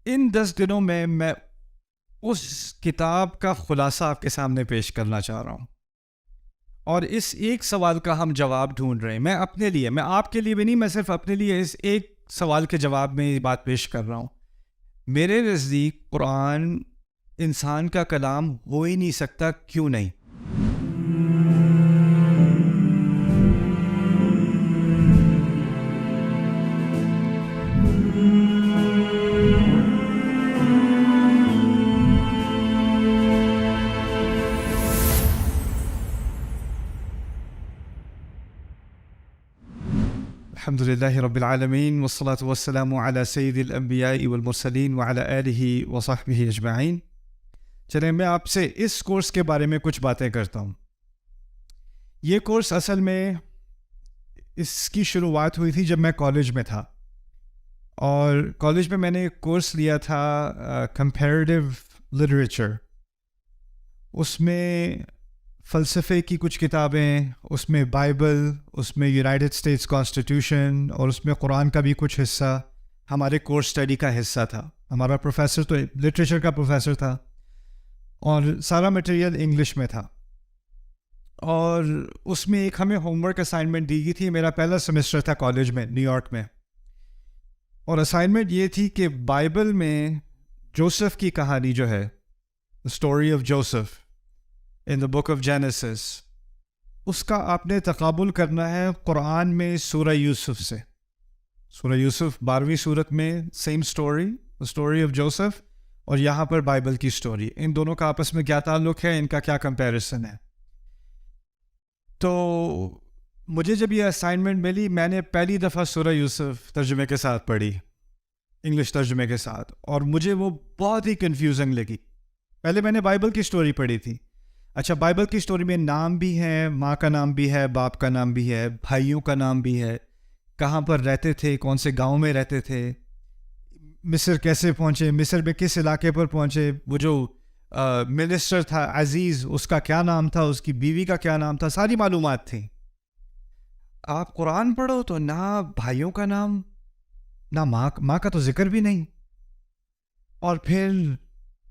ان 10 دنوں میں اس کتاب کا خلاصہ آپ کے سامنے پیش کرنا چاہ رہا ہوں، اور اس ایک سوال کا ہم جواب ڈھونڈ رہے ہیں. میں اپنے لیے، میں آپ کے لیے بھی نہیں، میں صرف اپنے لیے اس ایک سوال کے جواب میں یہ بات پیش کر رہا ہوں. میرے نزدیک قرآن انسان کا کلام ہو ہی نہیں سکتا. کیوں نہیں؟ الحمد للہ رب العالمین والصلاة والسلام علی سید الانبیاء والمرسلین وعلی آلہ وصحبہ اجمعین. چلیں میں آپ سے اس کورس کے بارے میں کچھ باتیں کرتا ہوں. یہ کورس اصل میں اس کی شروعات ہوئی تھی جب میں کالج میں تھا، اور کالج میں نے ایک کورس لیا تھا کمپیریٹیو لٹریچر. اس میں فلسفے کی کچھ کتابیں، اس میں بائبل، اس میں یونائٹڈ اسٹیٹس کانسٹیٹیوشن، اور اس میں قرآن کا بھی کچھ حصہ ہمارے کورس اسٹڈی کا حصہ تھا. ہمارا پروفیسر تو لٹریچر کا پروفیسر تھا، اور سارا مٹیریل انگلش میں تھا. اور اس میں ایک ہمیں ہوم ورک اسائنمنٹ دی گئی تھی. میرا پہلا سیمسٹر تھا کالج میں نیو یارک میں، اور اسائنمنٹ یہ تھی کہ بائبل میں جوسف کی کہانی جو ہے، story of Joseph in the book of Genesis، اس کا آپ نے تقابل کرنا ہے قرآن میں سورہ یوسف سے. سورہ یوسف 12ویں سورت میں سیم اسٹوری آف جوسف، اور یہاں پر بائبل کی اسٹوری. ان دونوں کا آپس میں کیا تعلق ہے، ان کا کیا کمپیریسن ہے. تو مجھے جب یہ اسائنمنٹ ملی، میں نے پہلی دفعہ سورہ یوسف ترجمے کے ساتھ پڑھی، انگلش ترجمے کے ساتھ، اور مجھے وہ بہت ہی کنفیوزنگ لگی. پہلے میں نے بائبل کی اسٹوری پڑھی تھی. اچھا، بائبل کی اسٹوری میں نام بھی ہے، ماں کا نام بھی ہے، باپ کا نام بھی ہے، بھائیوں کا نام بھی ہے، کہاں پر رہتے تھے، کون سے گاؤں میں رہتے تھے، مصر کیسے پہنچے، مصر میں کس علاقے پر پہنچے، وہ جو منسٹر تھا عزیز، اس کا کیا نام تھا، اس کی بیوی کا کیا نام تھا، ساری معلومات تھیں. آپ قرآن پڑھو تو نہ بھائیوں کا نام، نہ ماں کا تو ذکر بھی نہیں. اور پھر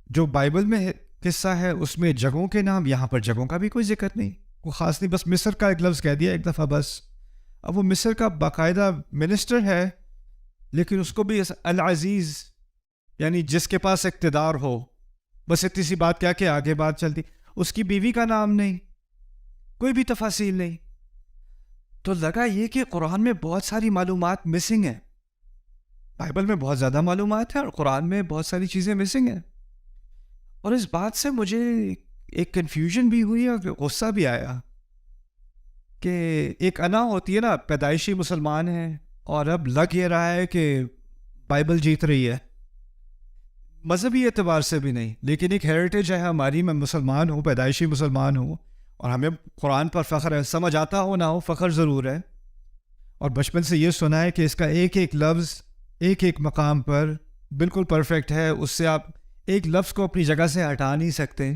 جو بائبل میں قصہ ہے اس میں جگہوں کے نام، یہاں پر جگہوں کا بھی کوئی ذکر نہیں، کوئی خاص نہیں، بس مصر کا ایک لفظ کہہ دیا ایک دفعہ بس. اب وہ مصر کا باقاعدہ منسٹر ہے، لیکن اس کو بھی العزیز، یعنی جس کے پاس اقتدار ہو، بس اتنی سی بات کیا کہ آگے بات چلتی. اس کی بیوی کا نام نہیں، کوئی بھی تفاصیل نہیں. تو لگا یہ کہ قرآن میں بہت ساری معلومات مسنگ ہیں. بائبل میں بہت زیادہ معلومات ہیں اور قرآن میں بہت ساری چیزیں مسنگ ہیں. اور اس بات سے مجھے ایک کنفیوژن بھی ہوئی اور غصہ بھی آیا کہ ایک انا ہوتی ہے نا، پیدائشی مسلمان ہیں، اور اب لگ یہ رہا ہے کہ بائبل جیت رہی ہے. مذہبی اعتبار سے بھی نہیں، لیکن ایک ہیریٹیج ہے ہماری. میں مسلمان ہوں، پیدائشی مسلمان ہوں، اور ہمیں قرآن پر فخر ہے. سمجھ آتا ہو نہ ہو، فخر ضرور ہے. اور بچپن سے یہ سنا ہے کہ اس کا ایک ایک لفظ ایک ایک مقام پر بالکل پرفیکٹ ہے، اس سے آپ ایک لفظ کو اپنی جگہ سے ہٹا نہیں سکتے،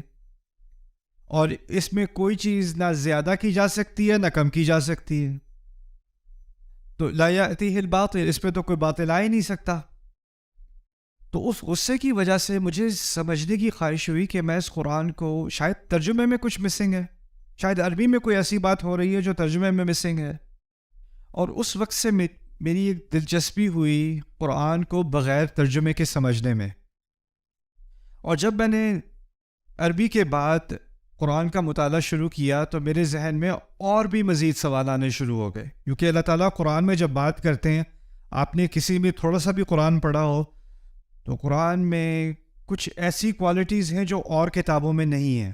اور اس میں کوئی چیز نہ زیادہ کی جا سکتی ہے نہ کم کی جا سکتی ہے. تو لا یأتیہ الباطل، اس پہ تو کوئی باطل آ ہی نہیں سکتا. تو اس غصے کی وجہ سے مجھے سمجھنے کی خواہش ہوئی کہ میں اس قرآن کو، شاید ترجمے میں کچھ مسنگ ہے، شاید عربی میں کوئی ایسی بات ہو رہی ہے جو ترجمے میں مسنگ ہے. اور اس وقت سے میری ایک دلچسپی ہوئی قرآن کو بغیر ترجمے کے سمجھنے میں. اور جب میں نے عربی کے بعد قرآن کا مطالعہ شروع کیا تو میرے ذہن میں اور بھی مزید سوال آنے شروع ہو گئے، کیونکہ اللہ تعالیٰ قرآن میں جب بات کرتے ہیں، آپ نے کسی میں تھوڑا سا بھی قرآن پڑھا ہو تو قرآن میں کچھ ایسی کوالٹیز ہیں جو اور کتابوں میں نہیں ہیں.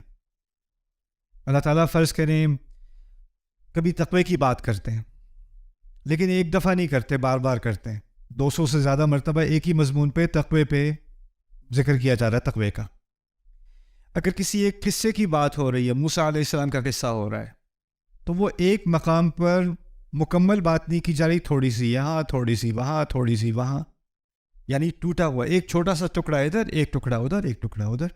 اللہ تعالیٰ فرض کریں کبھی تقوی کی بات کرتے ہیں، لیکن ایک دفعہ نہیں کرتے، بار بار کرتے ہیں. 200 سے زیادہ مرتبہ ایک ہی مضمون پہ، تقوی پہ ذکر کیا جا رہا ہے، تقوی کا. اگر کسی ایک قصے کی بات ہو رہی ہے، موسیٰ علیہ السلام کا قصہ ہو رہا ہے، تو وہ ایک مقام پر مکمل بات نہیں کی جا رہی، تھوڑی سی یہاں، تھوڑی سی وہاں، تھوڑی سی وہاں، یعنی ٹوٹا ہوا ایک چھوٹا سا ٹکڑا ادھر، ایک ٹکڑا ادھر، ایک ٹکڑا ادھر.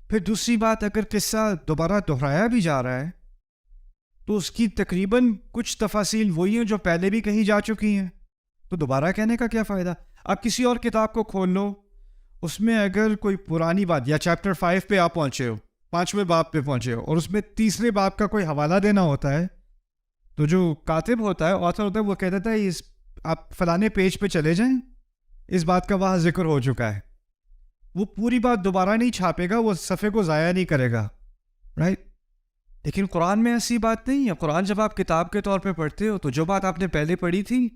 پھر دوسری بات، اگر قصہ دوبارہ دہرایا بھی جا رہا ہے تو اس کی تقریباً کچھ تفاصیل وہی ہیں جو پہلے بھی کہی جا چکی ہیں، تو دوبارہ کہنے کا کیا فائدہ. آپ کسی اور کتاب کو کھول لو، اس میں اگر کوئی پرانی بات یا چیپٹر 5 پہ آپ پہنچے ہو، 5ویں باب پہ پہنچے ہو، اور اس میں تیسرے باب کا کوئی حوالہ دینا ہوتا ہے، تو جو کاتب ہوتا ہے، آتھر ہوتا ہے، وہ کہہ دیتا ہے آپ فلانے پیج پہ چلے جائیں، اس بات کا وہاں ذکر ہو چکا ہے. وہ پوری بات دوبارہ نہیں چھاپے گا، وہ صفحے کو ضائع نہیں کرے گا، رائٹ؟ لیکن قرآن میں ایسی بات نہیں ہے. قرآن جب آپ کتاب کے طور پہ پڑھتے ہو تو جو بات آپ نے پہلے پڑھی تھی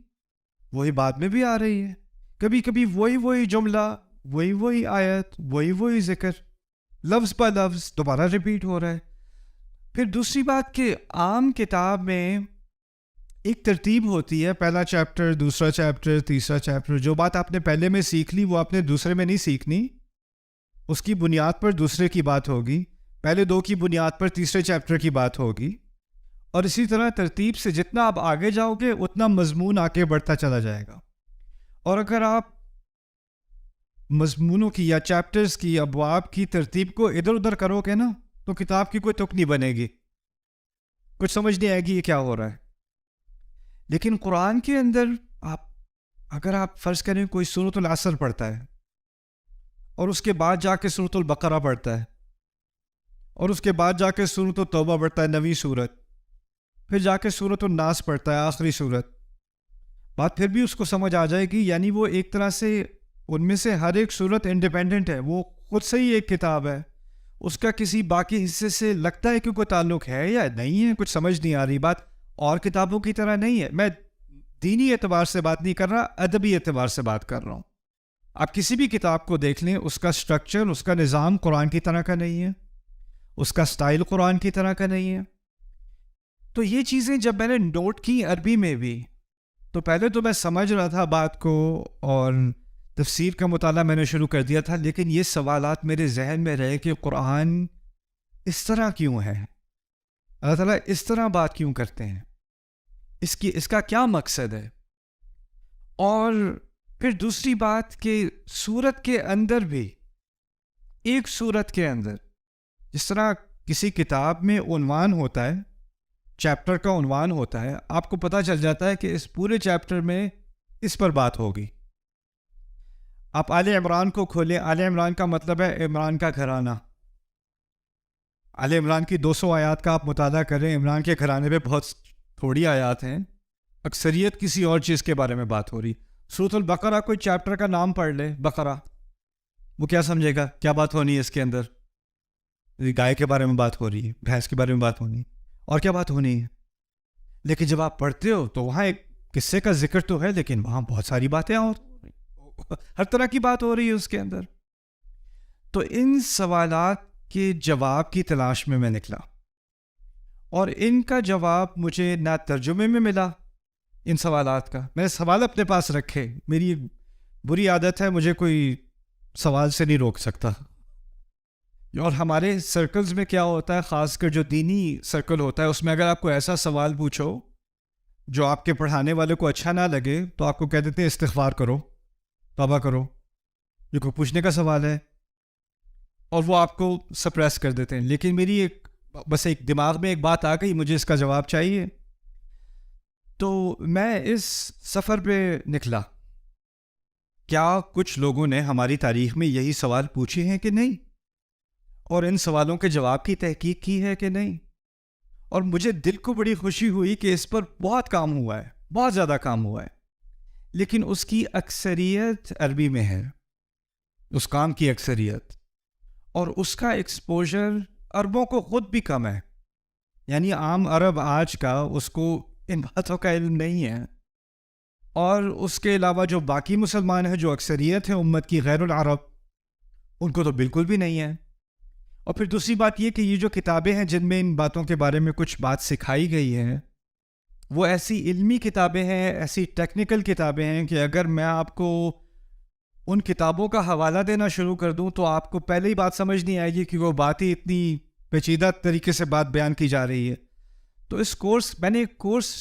وہی بعد میں بھی آ رہی ہے. کبھی کبھی وہی جملہ، وہی آیت، وہی ذکر، لفظ با لفظ دوبارہ ریپیٹ ہو رہا ہے. پھر دوسری بات کہ عام کتاب میں ایک ترتیب ہوتی ہے، پہلا چیپٹر، دوسرا چیپٹر، تیسرا چیپٹر. جو بات آپ نے پہلے میں سیکھ لی وہ آپ نے دوسرے میں نہیں سیکھنی، اس کی بنیاد پر دوسرے کی بات ہوگی، پہلے 2 کی بنیاد پر تیسرے چیپٹر کی بات ہوگی. اور اسی طرح ترتیب سے جتنا آپ آگے جاؤ گے اتنا مضمون آگے بڑھتا چلا جائے گا. اور اگر آپ مضمونوں کی یا چیپٹرز کی، ابواب کی ترتیب کو ادھر ادھر کرو گے نا تو کتاب کی کوئی تک نہیں بنے گی، کچھ سمجھ نہیں آئے گی یہ کیا ہو رہا ہے. لیکن قرآن کے اندر اگر آپ فرض کریں کوئی سورۃ العصر پڑھتا ہے اور اس کے بعد جا کے سورۃ البقرہ پڑھتا ہے اور اس کے بعد جا کے سورۃ التوبہ پڑھتا ہے، نویں سورت، پھر جا کے سورۃ الناس پڑھتا ہے، آخری سورت، بات پھر بھی اس کو سمجھ آ جائے گی. یعنی وہ ایک طرح سے ان میں سے ہر ایک سورت انڈیپینڈنٹ ہے، وہ خود سے ہی ایک کتاب ہے، اس کا کسی باقی حصے سے لگتا ہے کہ کوئی تعلق ہے یا نہیں ہے، کچھ سمجھ نہیں آ رہی. بات اور کتابوں کی طرح نہیں ہے. میں دینی اعتبار سے بات نہیں کر رہا، ادبی اعتبار سے بات کر رہا ہوں. آپ کسی بھی کتاب کو دیکھ لیں، اس کا سٹرکچر، اس کا نظام قرآن کی طرح کا نہیں ہے، اس کا سٹائل قرآن کی طرح کا نہیں ہے. تو یہ چیزیں جب میں نے نوٹ کی عربی میں بھی، تو پہلے تو میں سمجھ رہا تھا بات کو اور تفسیر کا مطالعہ میں نے شروع کر دیا تھا، لیکن یہ سوالات میرے ذہن میں رہے کہ قرآن اس طرح کیوں ہے، اللہ تعالیٰ اس طرح بات کیوں کرتے ہیں، اس کا کیا مقصد ہے. اور پھر دوسری بات کہ سورت کے اندر بھی، ایک سورت کے اندر جس طرح کسی کتاب میں عنوان ہوتا ہے، چیپٹر کا عنوان ہوتا ہے، آپ کو پتہ چل جاتا ہے کہ اس پورے چیپٹر میں اس پر بات ہوگی. آپ آل عمران کو کھولیں، آل عمران کا مطلب ہے عمران کا گھرانہ. آل عمران کی 200 آیات کا آپ مطالعہ کریں، عمران کے گھرانے پہ بہت تھوڑی آیات ہیں، اکثریت کسی اور چیز کے بارے میں بات ہو رہی. سورۃ البقرہ کوئی چیپٹر کا نام پڑھ لے، بقرہ، وہ کیا سمجھے گا کیا بات ہونی ہے اس کے اندر؟ گائے کے بارے میں بات ہو رہی ہے، بھینس کے بارے میں بات ہونی ہے، اور کیا بات ہونی ہے. لیکن جب آپ پڑھتے ہو تو وہاں ایک قصے کا ذکر تو ہے، لیکن وہاں بہت ساری باتیں اور ہر طرح کی بات ہو رہی ہے اس کے اندر. تو ان سوالات کے جواب کی تلاش میں نکلا، اور ان کا جواب مجھے نہ ترجمے میں ملا. ان سوالات کا میں نے سوال اپنے پاس رکھے، میری بری عادت ہے، مجھے کوئی سوال سے نہیں روک سکتا. اور ہمارے سرکلز میں کیا ہوتا ہے، خاص کر جو دینی سرکل ہوتا ہے، اس میں اگر آپ کو ایسا سوال پوچھو جو آپ کے پڑھانے والے کو اچھا نہ لگے تو آپ کو کہہ دیتے ہیں استغفار کرو، توبہ کرو، یہ کوئی پوچھنے کا سوال ہے، اور وہ آپ کو سپریس کر دیتے ہیں. لیکن میری بس ایک دماغ میں ایک بات آ گئی، مجھے اس کا جواب چاہیے. تو میں اس سفر پہ نکلا، کیا کچھ لوگوں نے ہماری تاریخ میں یہی سوال پوچھے ہیں کہ نہیں، اور ان سوالوں کے جواب کی تحقیق کی ہے کہ نہیں. اور مجھے دل کو بڑی خوشی ہوئی کہ اس پر بہت کام ہوا ہے، بہت زیادہ کام ہوا ہے، لیکن اس کی اکثریت عربی میں ہے، اس کام کی اکثریت، اور اس کا ایکسپوجر عربوں کو خود بھی کم ہے. یعنی عام عرب آج کا اس کو ان باتوں کا علم نہیں ہے، اور اس کے علاوہ جو باقی مسلمان ہیں جو اکثریت ہے امت کی غیر العرب، ان کو تو بالکل بھی نہیں ہے. اور پھر دوسری بات یہ کہ یہ جو کتابیں ہیں جن میں ان باتوں کے بارے میں کچھ بات سکھائی گئی ہے، وہ ایسی علمی کتابیں ہیں، ایسی ٹیکنیکل کتابیں ہیں کہ اگر میں آپ کو ان کتابوں کا حوالہ دینا شروع کر دوں تو آپ کو پہلے ہی بات سمجھ نہیں آئے گی کہ وہ بات ہی اتنی پیچیدہ طریقے سے بات بیان کی جا رہی ہے. تو اس کورس، میں نے ایک کورس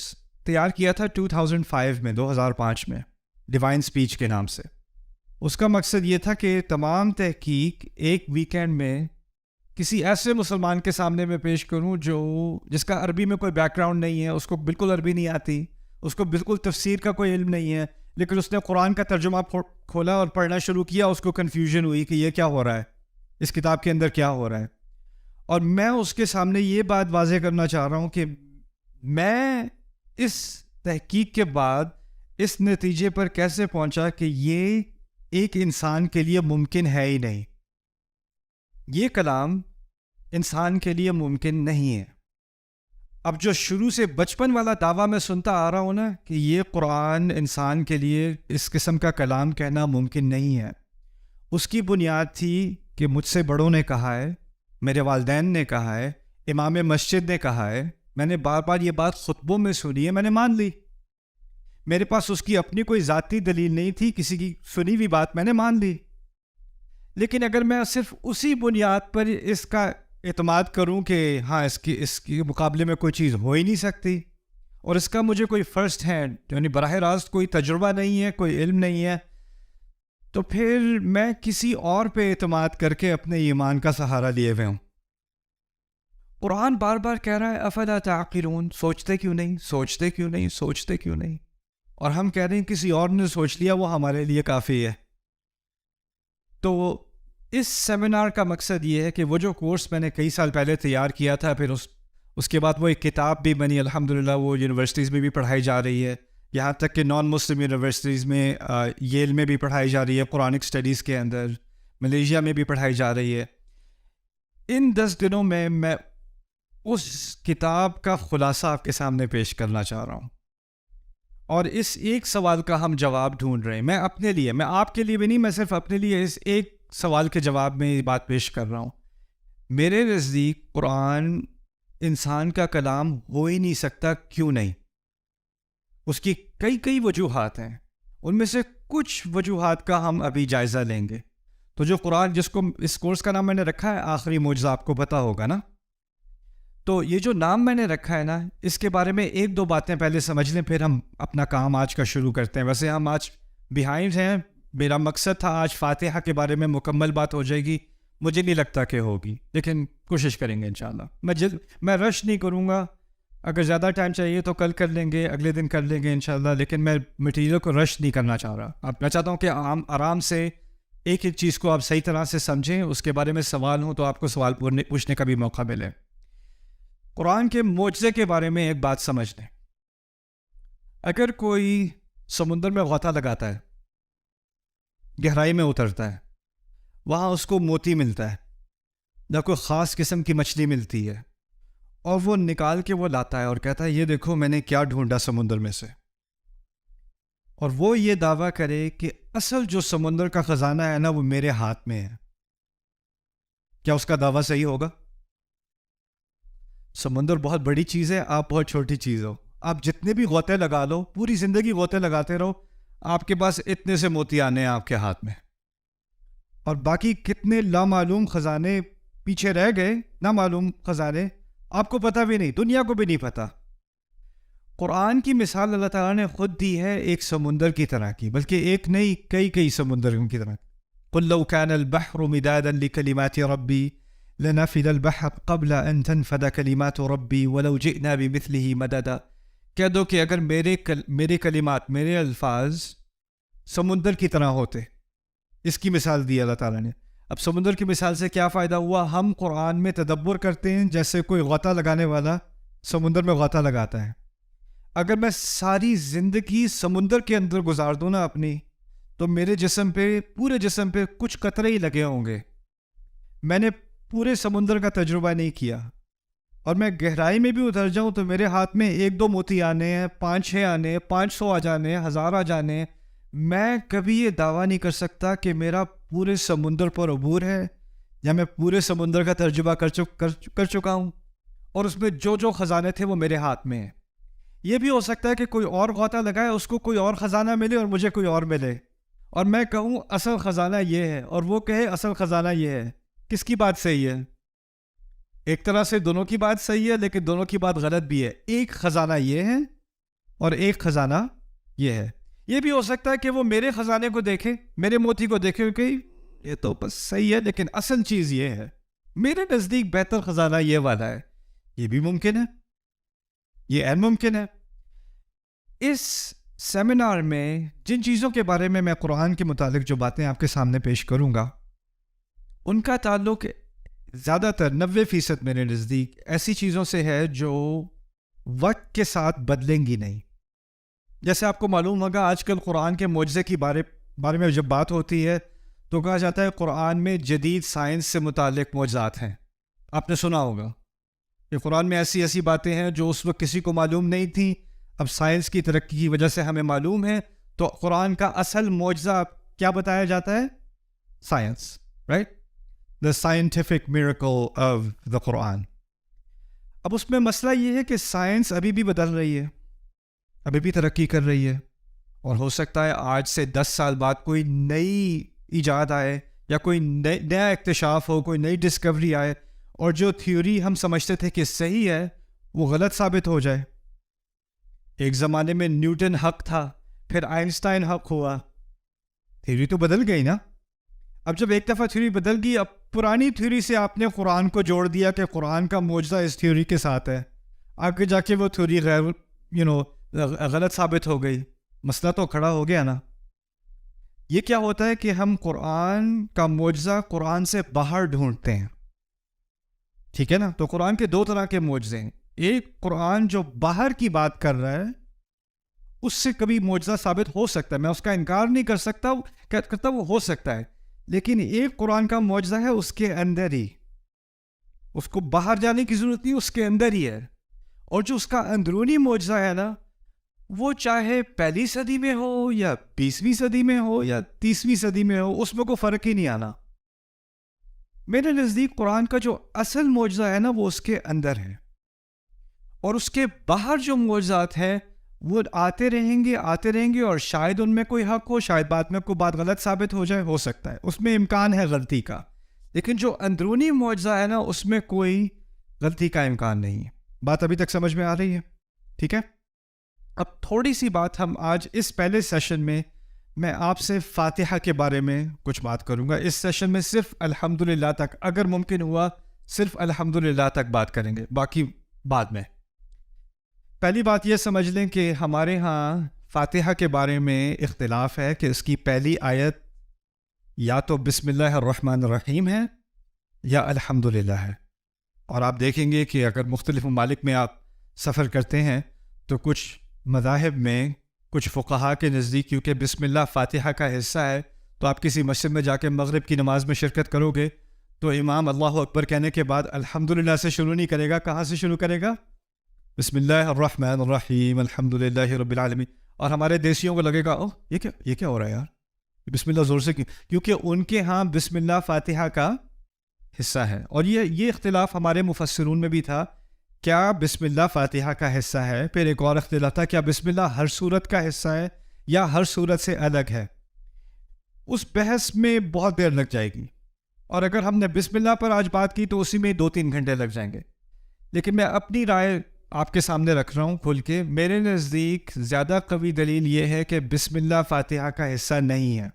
تیار کیا تھا 2005 میں، 2005 میں، ڈیوائن سپیچ کے نام سے. اس کا مقصد یہ تھا کہ تمام تحقیق ایک ویکینڈ میں کسی ایسے مسلمان کے سامنے میں پیش کروں جس کا عربی میں کوئی بیک گراؤنڈ نہیں ہے، اس کو بالکل عربی نہیں آتی، اس کو بالکل تفسیر کا کوئی علم نہیں ہے، لیکن اس نے قرآن کا ترجمہ کھولا اور پڑھنا شروع کیا، اس کو کنفیوژن ہوئی کہ یہ کیا ہو رہا ہے، اس کتاب کے اندر کیا ہو رہا ہے. اور میں اس کے سامنے یہ بات واضح کرنا چاہ رہا ہوں کہ میں اس تحقیق کے بعد اس نتیجے پر کیسے پہنچا کہ یہ ایک انسان کے لیے ممکن ہے ہی نہیں. یہ کلام انسان کے لیے ممکن نہیں ہے. اب جو شروع سے بچپن والا دعویٰ میں سنتا آ رہا ہوں نا کہ یہ قرآن انسان کے لیے اس قسم کا کلام کہنا ممکن نہیں ہے، اس کی بنیاد تھی کہ مجھ سے بڑوں نے کہا ہے، میرے والدین نے کہا ہے، امام مسجد نے کہا ہے، میں نے بار بار یہ بات خطبوں میں سنی ہے، میں نے مان لی. میرے پاس اس کی اپنی کوئی ذاتی دلیل نہیں تھی، کسی کی سنی ہوئی بات میں نے مان لی. لیکن اگر میں صرف اسی بنیاد پر اس کا اعتماد کروں کہ ہاں اس کے مقابلے میں کوئی چیز ہو ہی نہیں سکتی، اور اس کا مجھے کوئی فرسٹ ہینڈ یعنی براہ راست کوئی تجربہ نہیں ہے، کوئی علم نہیں ہے، تو پھر میں کسی اور پہ اعتماد کر کے اپنے ایمان کا سہارا لیے ہوئے ہوں. قرآن بار بار کہہ رہا ہے افلا تعقلون، سوچتے کیوں نہیں، سوچتے کیوں نہیں، سوچتے کیوں نہیں. اور ہم کہہ رہے ہیں کسی اور نے سوچ لیا وہ ہمارے لیے کافی ہے. تو اس سیمینار کا مقصد یہ ہے کہ وہ جو کورس میں نے کئی سال پہلے تیار کیا تھا، پھر اس کے بعد وہ ایک کتاب بھی بنی، الحمدللہ وہ یونیورسٹیز میں بھی پڑھائی جا رہی ہے، یہاں تک کہ نان مسلم یونیورسٹیز میں ییل میں بھی پڑھائی جا رہی ہے، قرآنک اسٹڈیز کے اندر ملیشیا میں بھی پڑھائی جا رہی ہے. ان 10 دنوں میں اس کتاب کا خلاصہ آپ کے سامنے پیش کرنا چاہ رہا ہوں، اور اس ایک سوال کا ہم جواب ڈھونڈ رہے ہیں. میں اپنے لیے، میں آپ کے لیے بھی نہیں، میں صرف اپنے لیے اس ایک سوال کے جواب میں یہ بات پیش کر رہا ہوں. میرے نزدیک قرآن انسان کا کلام ہو ہی نہیں سکتا. کیوں نہیں؟ اس کی کئی وجوہات ہیں، ان میں سے کچھ وجوہات کا ہم ابھی جائزہ لیں گے. تو جو قرآن، جس کو اس کورس کا نام میں نے رکھا ہے آخری معجزہ، آپ کو پتہ ہوگا نا، تو یہ جو نام میں نے رکھا ہے نا، اس کے بارے میں ایک دو باتیں پہلے سمجھ لیں، پھر ہم اپنا کام آج کا شروع کرتے ہیں. ویسے ہم آج بیہائنڈ ہیں، میرا مقصد تھا آج فاتحہ کے بارے میں مکمل بات ہو جائے گی، مجھے نہیں لگتا کہ ہوگی، لیکن کوشش کریں گے انشاءاللہ. میں رش نہیں کروں گا، اگر زیادہ ٹائم چاہیے تو کل کر لیں گے، اگلے دن کر لیں گے انشاءاللہ، لیکن میں مٹیریل کو رش نہیں کرنا چاہ رہا. میں چاہتا ہوں کہ آرام سے ایک چیز کو آپ صحیح طرح سے سمجھیں، اس کے بارے میں سوال ہوں تو آپ کو سوال پوچھنے کا بھی موقع ملے. قرآن کے معجزے کے بارے میں ایک بات سمجھ لیں. اگر کوئی سمندر میں غوطہ لگاتا ہے، گہرائی میں اترتا ہے، وہاں اس کو موتی ملتا ہے یا کوئی خاص قسم کی مچھلی ملتی ہے، اور وہ نکال کے وہ لاتا ہے اور کہتا ہے یہ دیکھو میں نے کیا ڈھونڈا سمندر میں سے، اور وہ یہ دعویٰ کرے کہ اصل جو سمندر کا خزانہ ہے نا وہ میرے ہاتھ میں ہے، کیا اس کا دعویٰ صحیح ہوگا؟ سمندر بہت بڑی چیز ہے، آپ بہت چھوٹی چیز ہو. آپ جتنے بھی غوطے لگا لو، پوری زندگی غوطے لگاتے رہو، آپ کے پاس اتنے سے موتی آنے ہیں آپ کے ہاتھ میں، اور باقی کتنے لامعلوم خزانے پیچھے رہ گئے، نامعلوم خزانے آپ کو پتہ بھی نہیں، دنیا کو بھی نہیں پتہ. قرآن کی مثال اللہ تعالیٰ نے خود دی ہے ایک سمندر کی طرح کی، بلکہ ایک نہیں کئی سمندر کی طرح. قُلْ لَوْ كَانَ الْبَحْرُ مِدَادًا لِكَلِمَاتِ رَبِّي لَنَفِدَ الْبَحْرُ قَبْلَ أَن تَنْفَدَ كَلِمَاتُ رَبِّي وَلَوْ جِئْنَا بِمِثْلِهِ مَدَدًا. کہہ دو کہ اگر میرے کلمات، میرے الفاظ سمندر کی طرح ہوتے. اس کی مثال دی اللہ تعالیٰ نے. اب سمندر کی مثال سے کیا فائدہ ہوا؟ ہم قرآن میں تدبر کرتے ہیں جیسے کوئی غوطہ لگانے والا سمندر میں غوطہ لگاتا ہے. اگر میں ساری زندگی سمندر کے اندر گزار دوں نا اپنی، تو میرے جسم پہ، پورے جسم پہ کچھ قطرے ہی لگے ہوں گے. میں نے پورے سمندر کا تجربہ نہیں کیا، اور میں گہرائی میں بھی اتر جاؤں تو میرے ہاتھ میں 1-2 موتی آنے ہیں، 5-6 آنے ہیں، 500 آ جانے ہیں، 1000 آ جانے ہیں. میں کبھی یہ دعویٰ نہیں کر سکتا کہ میرا پورے سمندر پر عبور ہے، یا میں پورے سمندر کا ترجمہ کر چکا ہوں، اور اس میں جو خزانے تھے وہ میرے ہاتھ میں ہیں. یہ بھی ہو سکتا ہے کہ کوئی اور غوطہ لگائے، اس کو کوئی اور خزانہ ملے اور مجھے کوئی اور ملے، اور میں کہوں اصل خزانہ یہ ہے، اور وہ کہے اصل خزانہ یہ ہے. کس کی بات صحیح ہے؟ ایک طرح سے دونوں کی بات صحیح ہے، لیکن دونوں کی بات غلط بھی ہے. ایک خزانہ یہ ہے اور ایک خزانہ یہ ہے. یہ بھی ہو سکتا ہے کہ وہ میرے خزانے کو دیکھے، میرے موتی کو دیکھے کہ یہ تو بس صحیح ہے، لیکن اصل چیز یہ ہے، میرے نزدیک بہتر خزانہ یہ والا ہے. یہ بھی ممکن ہے، یہ عین ممکن ہے. اس سیمینار میں جن چیزوں کے بارے میں قرآن کے متعلق جو باتیں آپ کے سامنے پیش کروں گا ان کا تعلق زیادہ تر 90% میرے نزدیک ایسی چیزوں سے ہے جو وقت کے ساتھ بدلیں گی نہیں. جیسے آپ کو معلوم ہوگا آج کل قرآن کے معجزے کی بارے میں جب بات ہوتی ہے تو کہا جاتا ہے قرآن میں جدید سائنس سے متعلق معجزات ہیں. آپ نے سنا ہوگا کہ قرآن میں ایسی باتیں ہیں جو اس وقت کسی کو معلوم نہیں تھیں، اب سائنس کی ترقی کی وجہ سے ہمیں معلوم ہے. تو قرآن کا اصل معجزہ کیا بتایا جاتا ہے؟ Science, right? The scientific miracle of the Quran. اب اس میں مسئلہ یہ ہے کہ سائنس ابھی بھی بدل رہی ہے، ابھی بھی ترقی کر رہی ہے، اور ہو سکتا ہے آج سے 10 سال بعد کوئی نئی ایجاد آئے یا کوئی نیا اکتشاف ہو، کوئی نئی ڈسکوری آئے اور جو تھیوری ہم سمجھتے تھے کہ صحیح ہے وہ غلط ثابت ہو جائے. ایک زمانے میں نیوٹن حق تھا، پھر آئنسٹائن حق ہوا. تھیوری تو بدل گئی نا. اب جب ایک دفعہ تھیوری بدل گئی، اب پرانی تھیوری سے آپ نے قرآن کو جوڑ دیا کہ قرآن کا معجزہ اس تھیوری کے ساتھ ہے، آگے جا کے وہ تھیوری غلط ثابت ہو گئی. مسئلہ تو کھڑا ہو گیا نا. یہ کیا ہوتا ہے کہ ہم قرآن کا معجزہ قرآن سے باہر ڈھونڈتے ہیں، ٹھیک ہے نا. تو قرآن کے 2 طرح کے معجزے ہیں. ایک قرآن جو باہر کی بات کر رہا ہے اس سے کبھی معجزہ ثابت ہو سکتا ہے، میں اس کا انکار نہیں کر سکتا، کرتا وہ ہو سکتا ہے. لیکن ایک قرآن کا معجزہ ہے اس کے اندر ہی، اس کو باہر جانے کی ضرورت نہیں، اس کے اندر ہی ہے. اور جو اس کا اندرونی معجزہ ہے نا، وہ چاہے 1 صدی میں ہو یا 20ویں صدی میں ہو یا 30ویں صدی میں ہو، اس میں کوئی فرق ہی نہیں آنا. میرے نزدیک قرآن کا جو اصل معجزہ ہے نا وہ اس کے اندر ہے، اور اس کے باہر جو معجزات ہیں وہ آتے رہیں گے اور شاید ان میں کوئی حق ہو، شاید بعد میں کوئی بات غلط ثابت ہو جائے، ہو سکتا ہے اس میں امکان ہے غلطی کا. لیکن جو اندرونی معجزہ ہے نا اس میں کوئی غلطی کا امکان نہیں ہے. بات ابھی تک سمجھ میں آ رہی ہے؟ ٹھیک ہے. اب تھوڑی سی بات ہم آج اس پہلے سیشن میں آپ سے فاتحہ کے بارے میں کچھ بات کروں گا. اس سیشن میں صرف الحمدللہ تک، اگر ممکن ہوا صرف الحمدللہ تک بات کریں گے، باقی بعد میں. پہلی بات یہ سمجھ لیں کہ ہمارے ہاں فاتحہ کے بارے میں اختلاف ہے کہ اس کی پہلی آیت یا تو بسم اللہ الرحمن الرحیم ہے یا الحمدللہ ہے. اور آپ دیکھیں گے کہ اگر مختلف ممالک میں آپ سفر کرتے ہیں تو کچھ مذاہب میں، کچھ فقہا کے نزدیک کیونکہ بسم اللہ فاتحہ کا حصہ ہے، تو آپ کسی مسجد میں جا کے مغرب کی نماز میں شرکت کرو گے تو امام اللہ اکبر کہنے کے بعد الحمدللہ سے شروع نہیں کرے گا. کہاں سے شروع کرے گا؟ بسم اللہ الرحمن الرحیم الحمدللہ رب العالمین. اور ہمارے دیسیوں کو لگے گا یہ کیا ہو رہا ہے یار، بسم اللہ زور سے کیونکہ ان کے ہاں بسم اللہ فاتحہ کا حصہ ہے. اور یہ اختلاف ہمارے مفسرون میں بھی تھا، کیا بسم اللہ فاتحہ کا حصہ ہے. پھر ایک اور اختلاف تھا، کیا بسم اللہ ہر سورت کا حصہ ہے یا ہر سورت سے الگ ہے. اس بحث میں بہت دیر لگ جائے گی، اور اگر ہم نے بسم اللہ پر آج بات کی تو اسی میں 2-3 گھنٹے لگ جائیں گے. لیکن میں اپنی رائے آپ کے سامنے رکھ رہا ہوں کھول کے. میرے نزدیک زیادہ قوی دلیل یہ ہے کہ بسم اللہ فاتحہ کا حصہ نہیں ہے،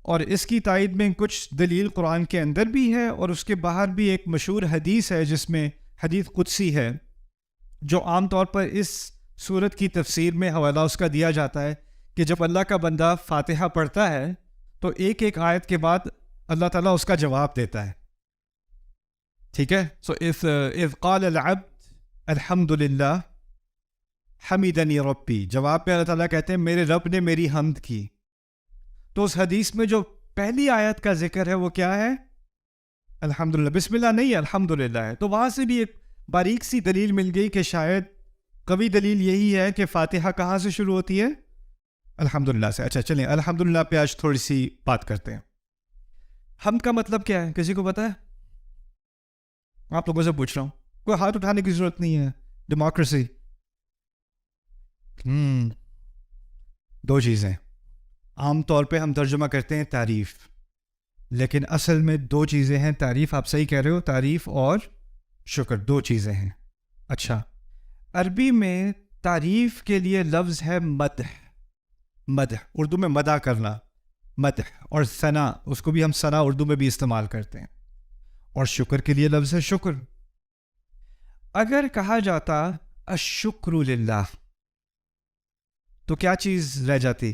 اور اس کی تائید میں کچھ دلیل قرآن کے اندر بھی ہے اور اس کے باہر بھی. ایک مشہور حدیث ہے جس میں حدیث قدسی ہے، جو عام طور پر اس سورت کی تفسیر میں حوالہ اس کا دیا جاتا ہے کہ جب اللہ کا بندہ فاتحہ پڑھتا ہے تو ایک آیت کے بعد اللہ تعالیٰ اس کا جواب دیتا ہے. ٹھیک ہے. سو اذ قال العبد الحمدللہ حمیدنی ربی، جواب میں اللہ تعالیٰ کہتے ہیں میرے رب نے میری حمد کی. تو اس حدیث میں جو پہلی آیت کا ذکر ہے وہ کیا ہے؟ الحمدللہ. بسم اللہ نہیں ہے، الحمدللہ ہے. تو وہاں سے بھی ایک باریک سی دلیل مل گئی کہ شاید قوی دلیل یہی ہے کہ فاتحہ کہاں سے شروع ہوتی ہے؟ الحمدللہ سے. اچھا چلیں الحمدللہ پہ آج تھوڑی سی بات کرتے ہیں. حمد کا مطلب کیا ہے؟ کسی کو پتہ ہے؟ آپ لوگوں سے پوچھ رہا ہوں، کوئی ہاتھ اٹھانے کی ضرورت نہیں ہے. ڈیموکریسی. 2 چیزیں عام طور پہ ہم ترجمہ کرتے ہیں تعریف، لیکن اصل میں 2 چیزیں ہیں. تعریف، آپ صحیح کہہ رہے ہو، تعریف اور شکر 2 چیزیں ہیں. اچھا، عربی میں تعریف کے لیے لفظ ہے مدح. مدح اردو میں مدح کرنا، مدح. اور ثنا، اس کو بھی ہم ثنا اردو میں بھی استعمال کرتے ہیں. اور شکر کے لیے لفظ ہے شکر. اگر کہا جاتا الشکر للہ تو کیا چیز رہ جاتی؟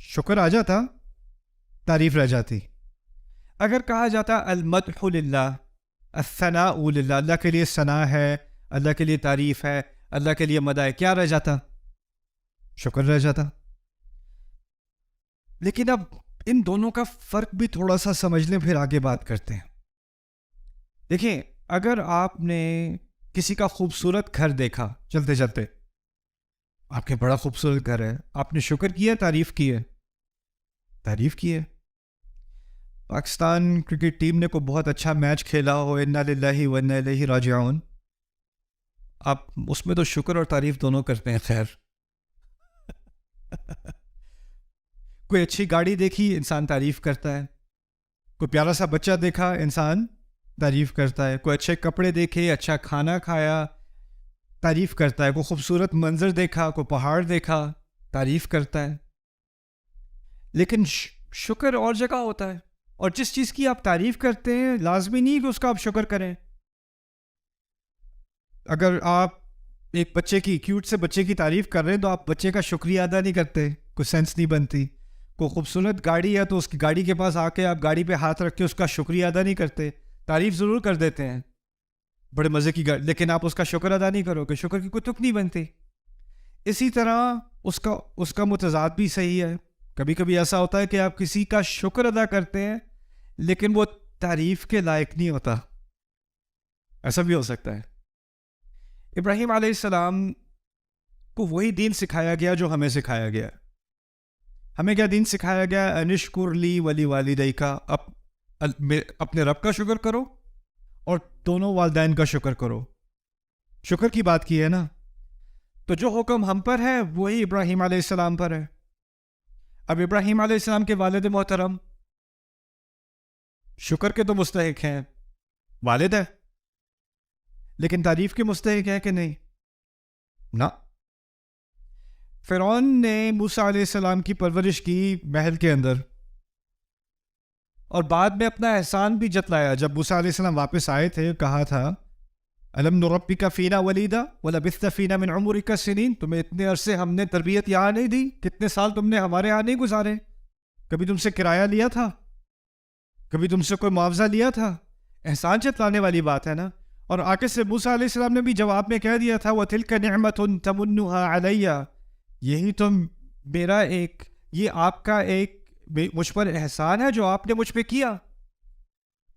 شکر آ جاتا، تعریف رہ جاتی. اگر کہا جاتا المدح للہ، الثناء للہ، اللہ کے لیے ثنا ہے، اللہ کے لیے تعریف ہے، اللہ کے لیے مدح ہے، کیا رہ جاتا؟ شکر رہ جاتا. لیکن اب ان دونوں کا فرق بھی تھوڑا سا سمجھ لیں، پھر آگے بات کرتے ہیں. دیکھیں، اگر آپ نے کسی کا خوبصورت گھر دیکھا چلتے چلتے، آپ کے بڑا خوبصورت گھر ہے، آپ نے شکر کیا، تعریف کی ہے؟ تعریف کی ہے. پاکستان کرکٹ ٹیم نے کوئی بہت اچھا میچ کھیلا ہو، انا للہ و انا الیہ راجعون، آپ اس میں تو شکر اور تعریف دونوں کرتے ہیں. خیر، کوئی اچھی گاڑی دیکھی، انسان تعریف کرتا ہے. کوئی پیارا سا بچہ دیکھا، انسان تعریف کرتا ہے. کوئی اچھے کپڑے دیکھے، اچھا کھانا کھایا، تعریف کرتا ہے. کوئی خوبصورت منظر دیکھا، کوئی پہاڑ دیکھا، تعریف کرتا ہے. لیکن شکر اور جگہ ہوتا ہے، اور جس چیز کی آپ تعریف کرتے ہیں لازمی نہیں کہ اس کا آپ شکر کریں. اگر آپ ایک بچے کی، کیوٹ سے بچے کی تعریف کر رہے ہیں تو آپ بچے کا شکریہ ادا نہیں کرتے، کوئی سینس نہیں بنتی. کوئی خوبصورت گاڑی ہے تو اس کی گاڑی کے پاس آ کے آپ گاڑی پہ ہاتھ رکھ کے اس کا شکریہ ادا نہیں کرتے، تعریف ضرور کر دیتے ہیں، بڑے مزے کی گاڑی، لیکن آپ اس کا شکر ادا نہیں کرو گے، شکر کی کوئی تک نہیں بنتی. اسی طرح اس کا متضاد بھی صحیح ہے. کبھی کبھی ایسا ہوتا ہے کہ آپ کسی کا شکر ادا کرتے ہیں لیکن وہ تعریف کے لائق نہیں ہوتا. ایسا بھی ہو سکتا ہے. ابراہیم علیہ السلام کو وہی دین سکھایا گیا جو ہمیں سکھایا گیا. ہمیں کیا دین سکھایا گیا؟ انشکر لی ولی والدیک، اپنے رب کا شکر کرو اور دونوں والدین کا شکر کرو. شکر کی بات کی ہے نا، تو جو حکم ہم پر ہے وہی ابراہیم علیہ السلام پر ہے. اب ابراہیم علیہ السلام کے والد محترم شکر کے تو مستحق ہیں، والد ہے، لیکن تعریف کے مستحق ہے کہ نہیں؟ نہ. فرعون نے موسیٰ علیہ السلام کی پرورش کی محل کے اندر، اور بعد میں اپنا احسان بھی جتلایا. جب موسیٰ علیہ السلام واپس آئے تھے، کہا تھا الم نربک فینا ولیدا ولبثت فینا من عمرک سنین، تمہیں اتنے عرصے ہم نے تربیت یہاں نہیں دی، کتنے سال تم نے ہمارے یہاں نہیں گزارے، کبھی تم سے کرایہ لیا تھا، کبھی تم سے کوئی معاوضہ لیا تھا؟ احسان جتلانے والی بات ہے نا. اور آگے سے موسیٰ علیہ السلام نے بھی جواب میں کہہ دیا تھا وَتِلْكَ نِعْمَةٌ تَمُنُّهَا عَلَيَّ، یہی تو میرا یہ آپ کا ایک مجھ پر احسان ہے جو آپ نے مجھ پہ کیا.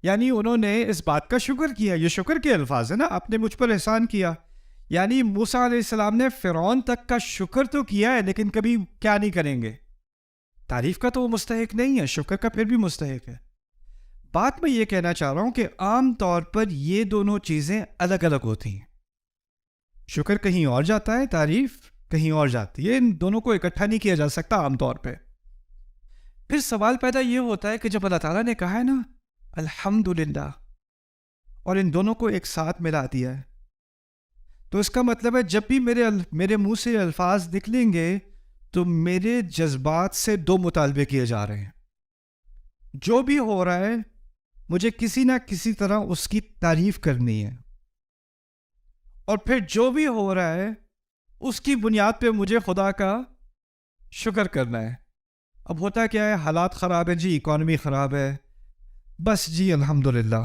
یعنی انہوں نے اس بات کا شکر کیا. یہ شکر کے الفاظ ہیں نا، آپ نے مجھ پر احسان کیا. یعنی موسیٰ علیہ السلام نے فرعون تک کا شکر تو کیا ہے، لیکن کبھی کیا نہیں کریں گے؟ تعریف کا تو وہ مستحق نہیں ہے، شکر کا پھر بھی مستحق ہے. بات میں یہ کہنا چاہ رہا ہوں کہ عام طور پر یہ دونوں چیزیں الگ الگ ہوتی ہیں. شکر کہیں اور جاتا ہے، تعریف کہیں اور جاتی ہے. ان دونوں کو اکٹھا نہیں کیا جا سکتا عام طور پہ. پھر سوال پیدا یہ ہوتا ہے کہ جب اللہ تعالیٰ نے کہا ہے نا الحمدللہ، اور ان دونوں کو ایک ساتھ ملا دیا ہے، تو اس کا مطلب ہے جب بھی میرے منہ سے الفاظ نکلیں گے تو میرے جذبات سے دو مطالبے کیے جا رہے ہیں. جو بھی ہو رہا ہے مجھے کسی نہ کسی طرح اس کی تعریف کرنی ہے، اور پھر جو بھی ہو رہا ہے اس کی بنیاد پہ مجھے خدا کا شکر کرنا ہے. اب ہوتا کیا ہے، حالات خراب ہیں جی، اکانومی خراب ہے، بس جی الحمدللہ.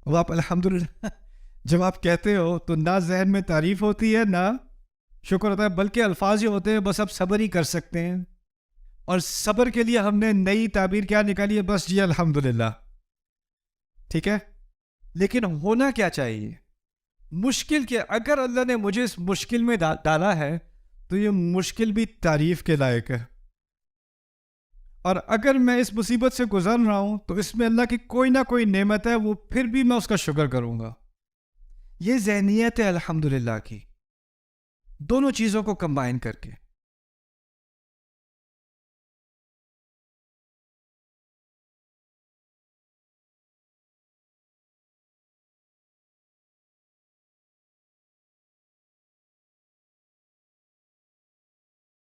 اب آپ الحمدللہ جب آپ کہتے ہو تو نہ ذہن میں تعریف ہوتی ہے نہ شکر ہوتا ہے، بلکہ الفاظ ہی ہوتے ہیں بس آپ صبر ہی کر سکتے ہیں. اور صبر کے لیے ہم نے نئی تعبیر کیا نکالی ہے؟ بس جی الحمدللہ. ٹھیک ہے، لیکن ہونا کیا چاہیے؟ مشکل کے اگر اللہ نے مجھے اس مشکل میں ڈالا ہے تو یہ مشکل بھی تعریف کے لائق ہے. اور اگر میں اس مصیبت سے گزر رہا ہوں تو اس میں اللہ کی کوئی نہ کوئی نعمت ہے، وہ پھر بھی میں اس کا شکر کروں گا. یہ ذہنیت ہے الحمدللہ کی، دونوں چیزوں کو کمبائن کر کے.